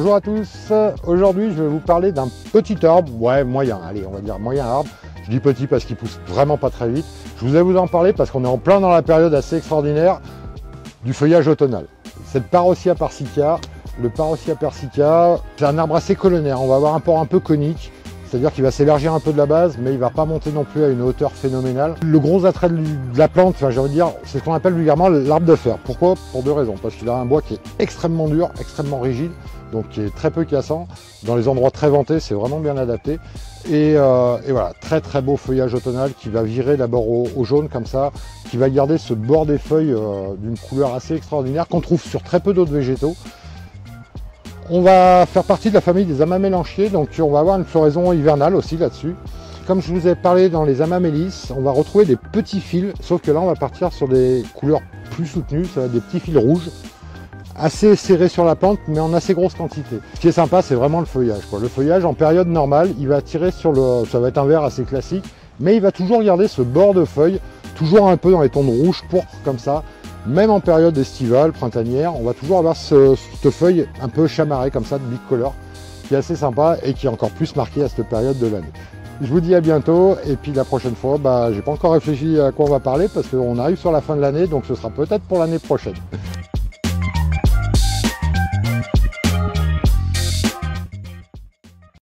Bonjour à tous, aujourd'hui je vais vous parler d'un petit arbre, ouais moyen, allez on va dire moyen arbre. Je dis petit parce qu'il pousse vraiment pas très vite. Je voulais vous en parler parce qu'on est en plein dans la période assez extraordinaire du feuillage automnal. C'est le Parosia persica. Le Parosia persica, c'est un arbre assez colonnaire, on va avoir un port un peu conique. C'est-à-dire qu'il va s'élargir un peu de la base, mais il ne va pas monter non plus à une hauteur phénoménale. Le gros attrait de la plante, enfin, j'ai envie de dire, c'est ce qu'on appelle vulgairement l'arbre de fer. Pourquoi? Pour deux raisons. Parce qu'il a un bois qui est extrêmement dur, extrêmement rigide, donc qui est très peu cassant. Dans les endroits très ventés, c'est vraiment bien adapté. Et voilà, très très beau feuillage automnal qui va virer d'abord au jaune comme ça, qui va garder ce bord des feuilles d'une couleur assez extraordinaire qu'on trouve sur très peu d'autres végétaux. On va faire partie de la famille des amamélanchiers, donc on va avoir une floraison hivernale aussi là-dessus. Comme je vous ai parlé dans les amamélis, on va retrouver des petits fils, sauf que là on va partir sur des couleurs plus soutenues, ça va être des petits fils rouges, assez serrés sur la plante, mais en assez grosse quantité. Ce qui est sympa, c'est vraiment le feuillage, quoi. Le feuillage en période normale, il va tirer sur le... ça va être un vert assez classique, mais il va toujours garder ce bord de feuilles, toujours un peu dans les tons de rouge, pourpre comme ça. Même en période estivale, printanière, on va toujours avoir cette feuille un peu chamarrée comme ça, de bicolore, qui est assez sympa et qui est encore plus marquée à cette période de l'année. Je vous dis à bientôt, et puis la prochaine fois, j'ai pas encore réfléchi à quoi on va parler, parce qu'on arrive sur la fin de l'année, donc ce sera peut-être pour l'année prochaine.